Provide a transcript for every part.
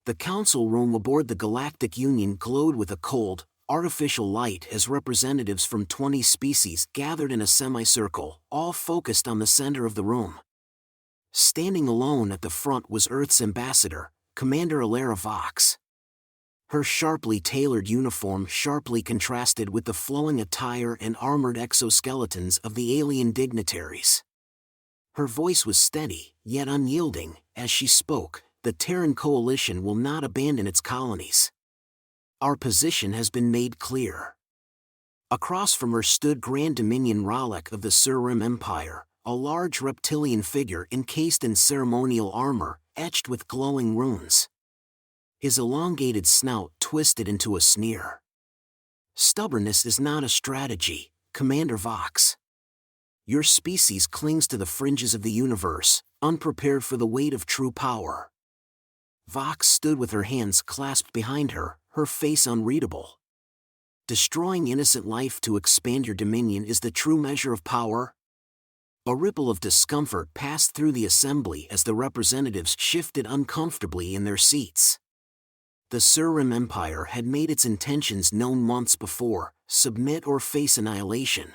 The council room aboard the Galactic Union glowed with a cold, artificial light as representatives from 20 species gathered in a semicircle, all focused on the center of the room. Standing alone at the front was Earth's ambassador, Commander Alara Vox. Her sharply tailored uniform sharply contrasted with the flowing attire and armored exoskeletons of the alien dignitaries. Her voice was steady, yet unyielding. As she spoke, the Terran coalition will not abandon its colonies. Our position has been made clear. Across from her stood Grand Dominion Ralek of the Surrim Empire, a large reptilian figure encased in ceremonial armor, etched with glowing runes. His elongated snout twisted into a sneer. Stubbornness is not a strategy, Commander Vox. Your species clings to the fringes of the universe, unprepared for the weight of true power. Vox stood with her hands clasped behind her, her face unreadable. Destroying innocent life to expand your dominion is the true measure of power? A ripple of discomfort passed through the assembly as the representatives shifted uncomfortably in their seats. The Surrim Empire had made its intentions known months before: submit or face annihilation.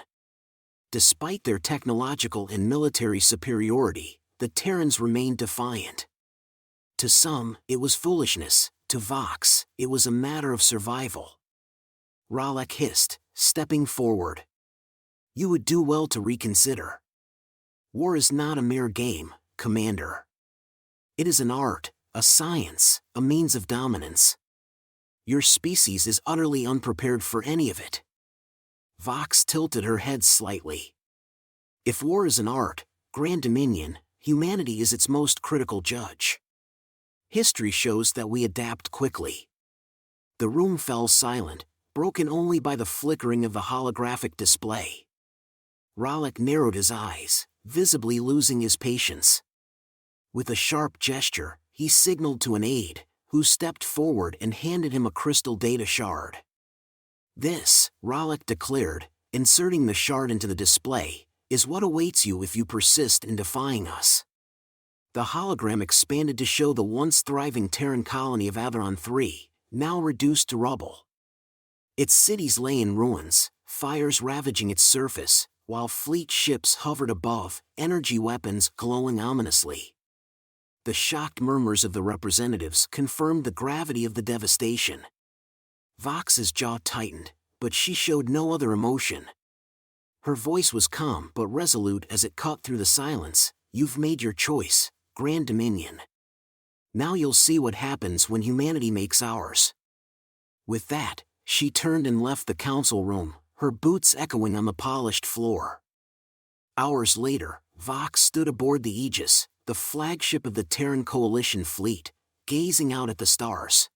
Despite their technological and military superiority, the Terrans remained defiant. To some, it was foolishness; to Vox, it was a matter of survival. Ralek hissed, stepping forward. You would do well to reconsider. War is not a mere game, Commander. It is an art, a science, a means of dominance. Your species is utterly unprepared for any of it. Vox tilted her head slightly. If war is an art, Grand Dominion, humanity is its most critical judge. History shows that we adapt quickly. The room fell silent, broken only by the flickering of the holographic display. Ralek narrowed his eyes, visibly losing his patience. With a sharp gesture, he signaled to an aide, who stepped forward and handed him a crystal data shard. This, Ralek declared, inserting the shard into the display, is what awaits you if you persist in defying us. The hologram expanded to show the once thriving Terran colony of Atheron 3, now reduced to rubble. Its cities lay in ruins, fires ravaging its surface, while fleet ships hovered above, energy weapons glowing ominously. The shocked murmurs of the representatives confirmed the gravity of the devastation. Vox's jaw tightened, but she showed no other emotion. Her voice was calm but resolute as it cut through the silence. You've made your choice, Grand Dominion. Now you'll see what happens when humanity makes ours. With that, she turned and left the council room, her boots echoing on the polished floor. Hours later, Vox stood aboard the Aegis, the flagship of the Terran Coalition fleet, gazing out at the stars.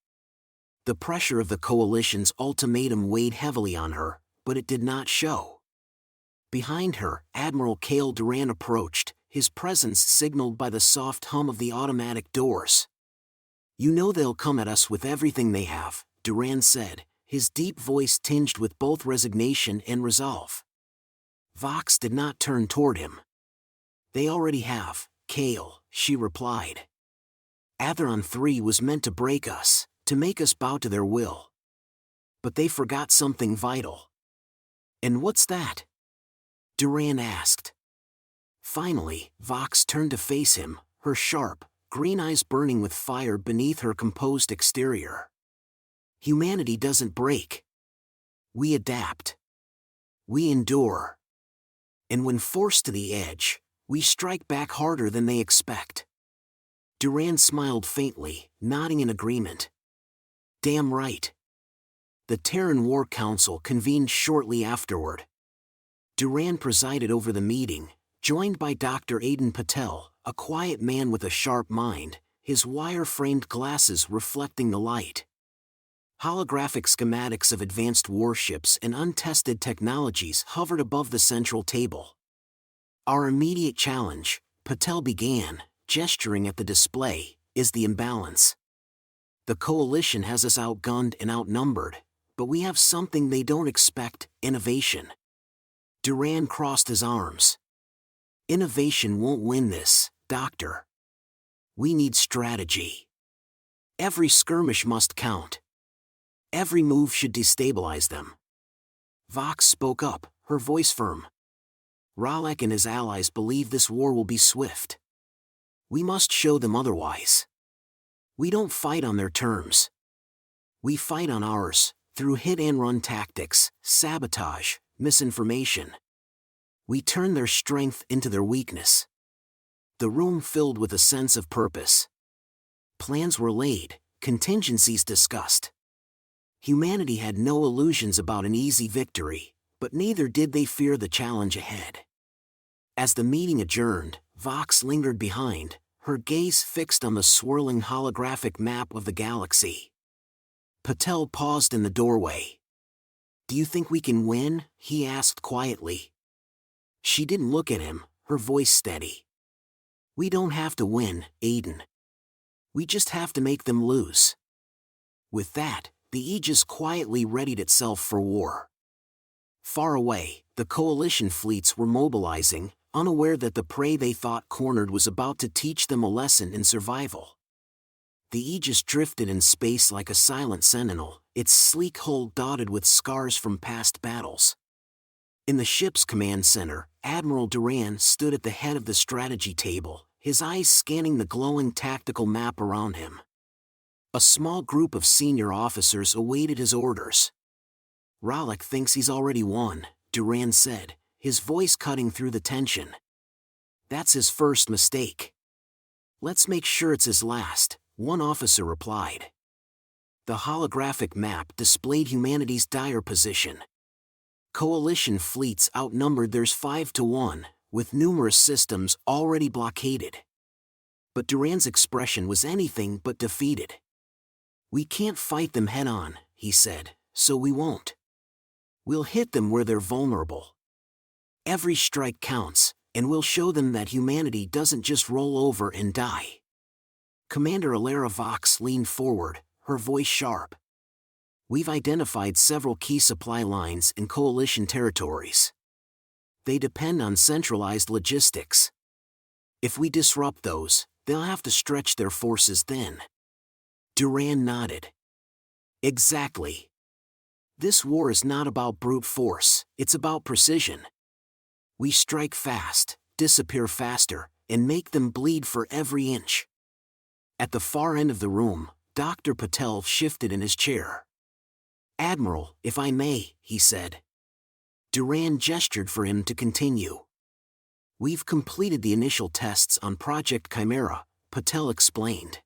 The pressure of the Coalition's ultimatum weighed heavily on her, but it did not show. Behind her, Admiral Kale Duran approached, his presence signaled by the soft hum of the automatic doors. You know they'll come at us with everything they have, Duran said, his deep voice tinged with both resignation and resolve. Vox did not turn toward him. They already have, Kale, she replied. Atheron 3 was meant to break us, to make us bow to their will. But they forgot something vital. And what's that? Duran asked. Finally, Vox turned to face him, her sharp, green eyes burning with fire beneath her composed exterior. Humanity doesn't break. We adapt. We endure. And when forced to the edge, we strike back harder than they expect. Duran smiled faintly, nodding in agreement. Damn right. The Terran War Council convened shortly afterward. Duran presided over the meeting, joined by Dr. Aiden Patel, a quiet man with a sharp mind, his wire-framed glasses reflecting the light. Holographic schematics of advanced warships and untested technologies hovered above the central table. Our immediate challenge, Patel began, gesturing at the display, is the imbalance. The Coalition has us outgunned and outnumbered, but we have something they don't expect: innovation. Duran crossed his arms. Innovation won't win this, Doctor. We need strategy. Every skirmish must count. Every move should destabilize them. Vox spoke up, her voice firm. Ralek and his allies believe this war will be swift. We must show them otherwise. We don't fight on their terms. We fight on ours, through hit-and-run tactics, sabotage, misinformation. We turn their strength into their weakness. The room filled with a sense of purpose. Plans were laid, contingencies discussed. Humanity had no illusions about an easy victory, but neither did they fear the challenge ahead. As the meeting adjourned, Vox lingered behind, her gaze fixed on the swirling holographic map of the galaxy. Patel paused in the doorway. "Do you think we can win?" he asked quietly. She didn't look at him, her voice steady. "We don't have to win, Aiden. We just have to make them lose." With that, the Aegis quietly readied itself for war. Far away, the coalition fleets were mobilizing, unaware that the prey they thought cornered was about to teach them a lesson in survival. The Aegis drifted in space like a silent sentinel, its sleek hull dotted with scars from past battles. In the ship's command center, Admiral Duran stood at the head of the strategy table, his eyes scanning the glowing tactical map around him. A small group of senior officers awaited his orders. "Ralek thinks he's already won," Duran said, his voice cutting through the tension. "That's his first mistake." "Let's make sure it's his last," one officer replied. The holographic map displayed humanity's dire position. Coalition fleets outnumbered theirs 5-1, with numerous systems already blockaded. But Duran's expression was anything but defeated. "We can't fight them head-on," he said, "so we won't. We'll hit them where they're vulnerable. Every strike counts, and we'll show them that humanity doesn't just roll over and die." Commander Alara Vox leaned forward, her voice sharp. "We've identified several key supply lines in coalition territories. They depend on centralized logistics. If we disrupt those, they'll have to stretch their forces thin." Duran nodded. "Exactly. This war is not about brute force, it's about precision. We strike fast, disappear faster, and make them bleed for every inch." At the far end of the room, Dr. Patel shifted in his chair. "Admiral, if I may," he said. Duran gestured for him to continue. "We've completed the initial tests on Project Chimera," Patel explained.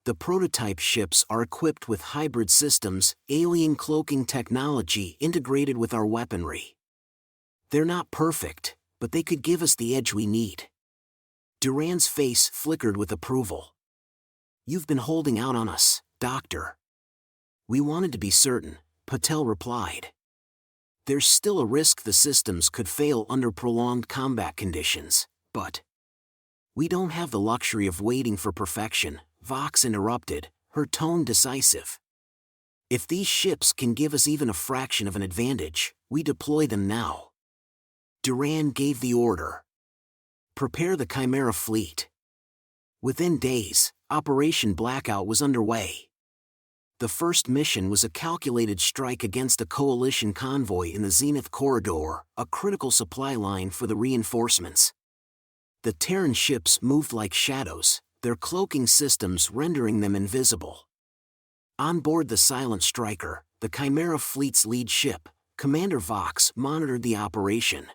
"The prototype ships are equipped with hybrid systems, alien cloaking technology integrated with our weaponry. They're not perfect, but they could give us the edge we need." Duran's face flickered with approval. "You've been holding out on us, Doctor." "We wanted to be certain," Patel replied. "There's still a risk the systems could fail under prolonged combat conditions, but we don't have the luxury of waiting for perfection," Vox interrupted, her tone decisive. "If these ships can give us even a fraction of an advantage, we deploy them now." Duran gave the order. "Prepare the Chimera fleet." Within days, Operation Blackout was underway. The first mission was a calculated strike against a coalition convoy in the Zenith Corridor, a critical supply line for the reinforcements. The Terran ships moved like shadows, their cloaking systems rendering them invisible. On board the Silent Striker, the Chimera fleet's lead ship, Commander Vox monitored the operation.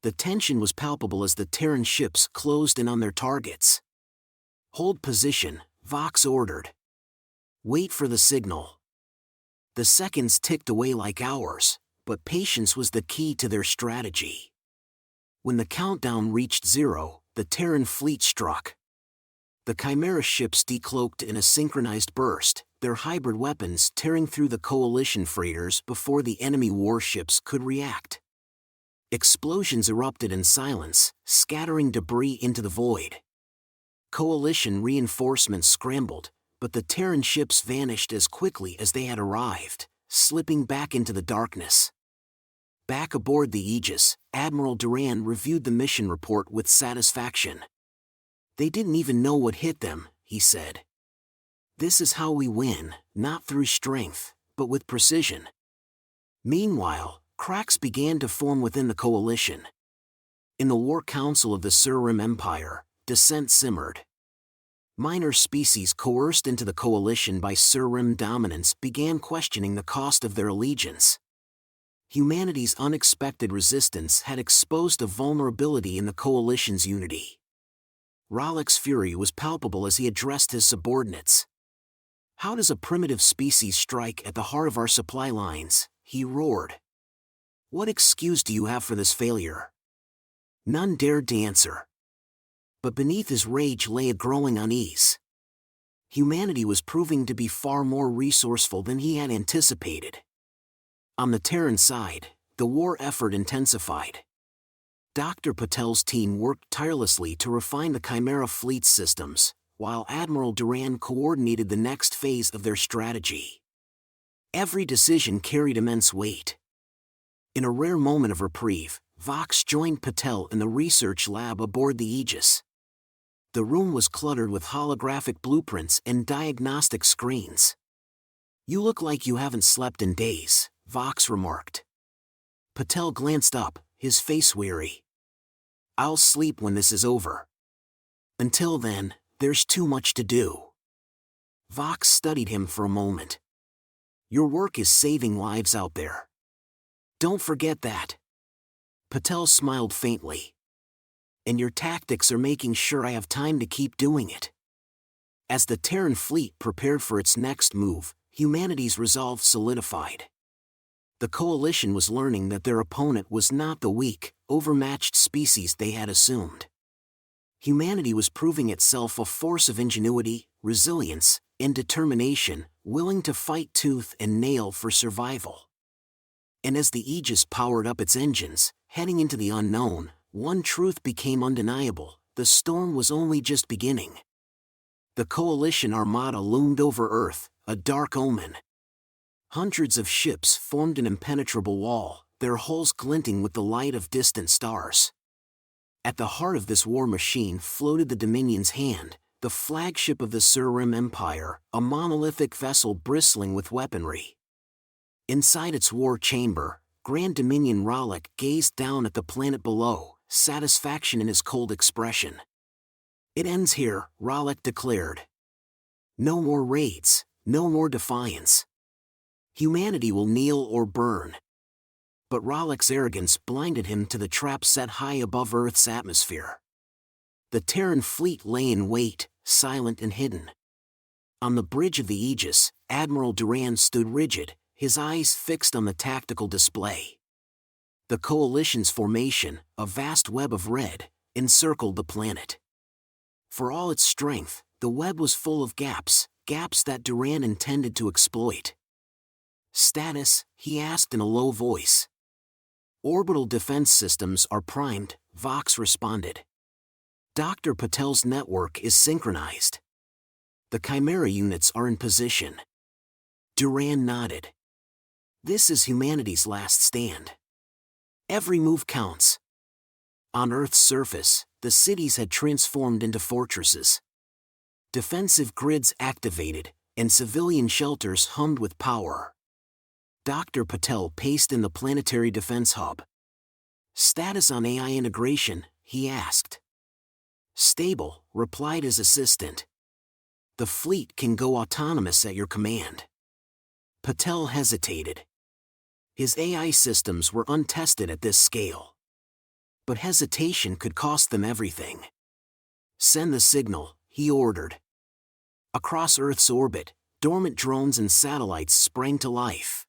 The tension was palpable as the Terran ships closed in on their targets. "Hold position," Vox ordered. "Wait for the signal." The seconds ticked away like hours, but patience was the key to their strategy. When the countdown reached 0, the Terran fleet struck. The Chimera ships decloaked in a synchronized burst, their hybrid weapons tearing through the coalition freighters before the enemy warships could react. Explosions erupted in silence, scattering debris into the void. Coalition reinforcements scrambled, but the Terran ships vanished as quickly as they had arrived, slipping back into the darkness. Back aboard the Aegis, Admiral Duran reviewed the mission report with satisfaction. "They didn't even know what hit them," he said. This is how we win, not through strength, but with precision. Meanwhile, cracks began to form within the coalition. In the War Council of the Surrim Empire, dissent simmered. Minor species coerced into the coalition by Surrim dominance began questioning the cost of their allegiance. Humanity's unexpected resistance had exposed a vulnerability in the coalition's unity. Rollick's fury was palpable as he addressed his subordinates. "How does a primitive species strike at the heart of our supply lines?" he roared. "What excuse do you have for this failure?" None dared to answer. But beneath his rage lay a growing unease. Humanity was proving to be far more resourceful than he had anticipated. On the Terran side, the war effort intensified. Dr. Patel's team worked tirelessly to refine the Chimera fleet systems, while Admiral Duran coordinated the next phase of their strategy. Every decision carried immense weight. In a rare moment of reprieve, Vox joined Patel in the research lab aboard the Aegis. The room was cluttered with holographic blueprints and diagnostic screens. "You look like you haven't slept in days," Vox remarked. Patel glanced up, his face weary. "I'll sleep when this is over. Until then, there's too much to do." Vox studied him for a moment. "Your work is saving lives out there. Don't forget that." Patel smiled faintly. "And your tactics are making sure I have time to keep doing it." As the Terran fleet prepared for its next move, humanity's resolve solidified. The coalition was learning that their opponent was not the weak, overmatched species they had assumed. Humanity was proving itself a force of ingenuity, resilience, and determination, willing to fight tooth and nail for survival. And as the Aegis powered up its engines, heading into the unknown, one truth became undeniable: the storm was only just beginning. The coalition armada loomed over Earth, a dark omen. Hundreds of ships formed an impenetrable wall, their hulls glinting with the light of distant stars. At the heart of this war machine floated the Dominion's Hand, the flagship of the Surrim Empire, a monolithic vessel bristling with weaponry. Inside its war chamber, Grand Dominion Rollick gazed down at the planet below, satisfaction in his cold expression. "It ends here," Rollick declared. "No more raids, no more defiance. Humanity will kneel or burn." But Rollick's arrogance blinded him to the trap set high above Earth's atmosphere. The Terran fleet lay in wait, silent and hidden. On the bridge of the Aegis, Admiral Duran stood rigid, his eyes fixed on the tactical display. The coalition's formation, a vast web of red, encircled the planet. For all its strength, the web was full of gaps that Duran intended to exploit. "Status?" he asked in a low voice. "Orbital defense systems are primed," Vox responded. "Dr. Patel's network is synchronized. The Chimera units are in position." Duran nodded. "This is humanity's last stand. Every move counts." On Earth's surface, the cities had transformed into fortresses. Defensive grids activated, and civilian shelters hummed with power. Dr. Patel paced in the planetary defense hub. "Status on AI integration?" he asked. "Stable," replied his assistant. "The fleet can go autonomous at your command." Patel hesitated. His AI systems were untested at this scale. But hesitation could cost them everything. "Send the signal," he ordered. Across Earth's orbit, dormant drones and satellites sprang to life.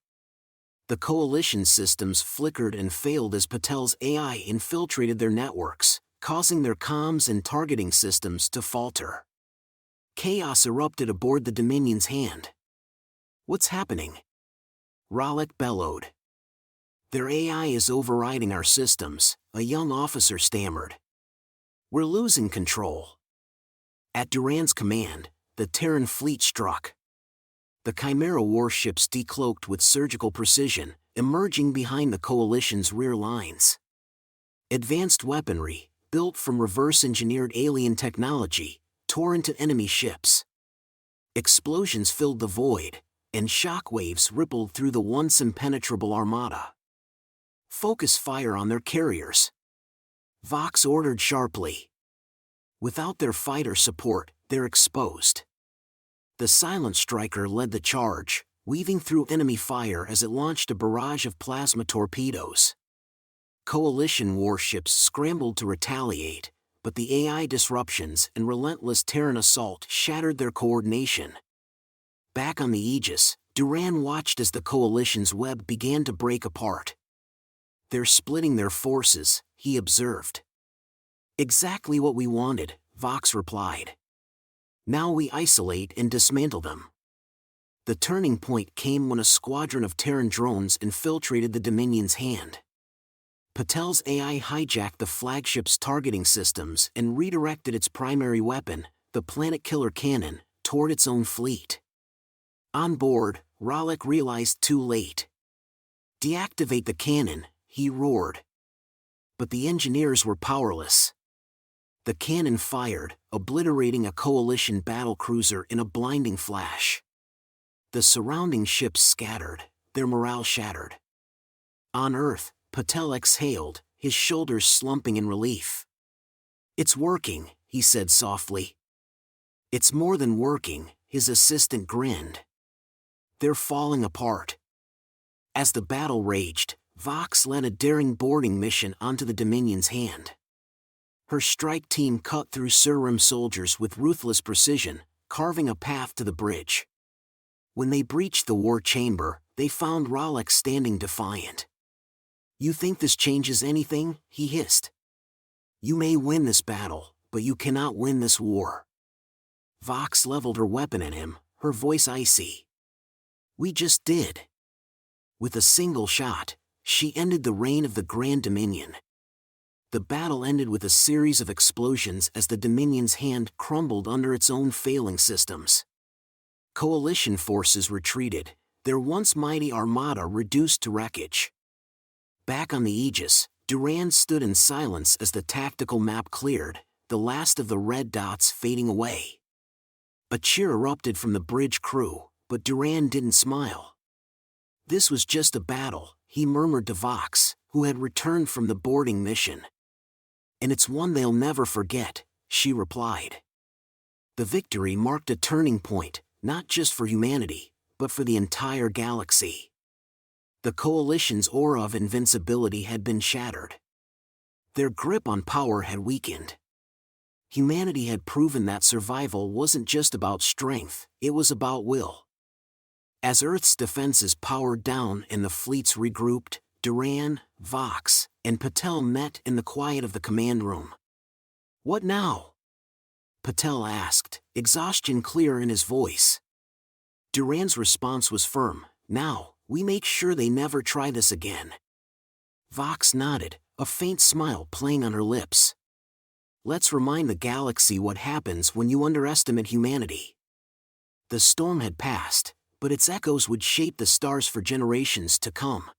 The coalition systems flickered and failed as Patel's AI infiltrated their networks, causing their comms and targeting systems to falter. Chaos erupted aboard the Dominion's Hand. "What's happening?" Rollick bellowed. "Their AI is overriding our systems," a young officer stammered. "We're losing control." At Duran's command, the Terran fleet struck. The Chimera warships decloaked with surgical precision, emerging behind the coalition's rear lines. Advanced weaponry, built from reverse-engineered alien technology, tore into enemy ships. Explosions filled the void, and shockwaves rippled through the once impenetrable armada. "Focus fire on their carriers," Vox ordered sharply. Without their fighter support, they're exposed. The Silent Striker led the charge, weaving through enemy fire as it launched a barrage of plasma torpedoes. Coalition warships scrambled to retaliate, but the AI disruptions and relentless Terran assault shattered their coordination. Back on the Aegis, Duran watched as the Coalition's web began to break apart. "They're splitting their forces," he observed. "Exactly what we wanted," Vox replied. "Now we isolate and dismantle them." The turning point came when a squadron of Terran drones infiltrated the Dominion's hand. Patel's AI hijacked the flagship's targeting systems and redirected its primary weapon, the Planet Killer cannon, toward its own fleet. On board, Ralek realized too late. "Deactivate the cannon," he roared. But the engineers were powerless. The cannon fired, obliterating a Coalition battlecruiser in a blinding flash. The surrounding ships scattered, their morale shattered. On Earth, Patel exhaled, his shoulders slumping in relief. "It's working," he said softly. "It's more than working," his assistant grinned. "They're falling apart." As the battle raged, Vox led a daring boarding mission onto the Dominion's hand. Her strike team cut through Surrim soldiers with ruthless precision, carving a path to the bridge. When they breached the war chamber, they found Ralek standing defiant. "You think this changes anything?" he hissed. "You may win this battle, but you cannot win this war." Vox leveled her weapon at him, her voice icy. "We just did." With a single shot, she ended the reign of the Grand Dominion. The battle ended with a series of explosions as the Dominion's hand crumbled under its own failing systems. Coalition forces retreated, their once mighty armada reduced to wreckage. Back on the Aegis, Duran stood in silence as the tactical map cleared, the last of the red dots fading away. A cheer erupted from the bridge crew, but Duran didn't smile. "This was just a battle," he murmured to Vox, who had returned from the boarding mission. "And it's one they'll never forget," she replied. The victory marked a turning point, not just for humanity, but for the entire galaxy. The Coalition's aura of invincibility had been shattered. Their grip on power had weakened. Humanity had proven that survival wasn't just about strength, it was about will. As Earth's defenses powered down and the fleets regrouped, Duran, Vox, and Patel met in the quiet of the command room. "What now?" Patel asked, exhaustion clear in his voice. Duran's response was firm. "Now, we make sure they never try this again." Vox nodded, a faint smile playing on her lips. "Let's remind the galaxy what happens when you underestimate humanity." The storm had passed, but its echoes would shape the stars for generations to come.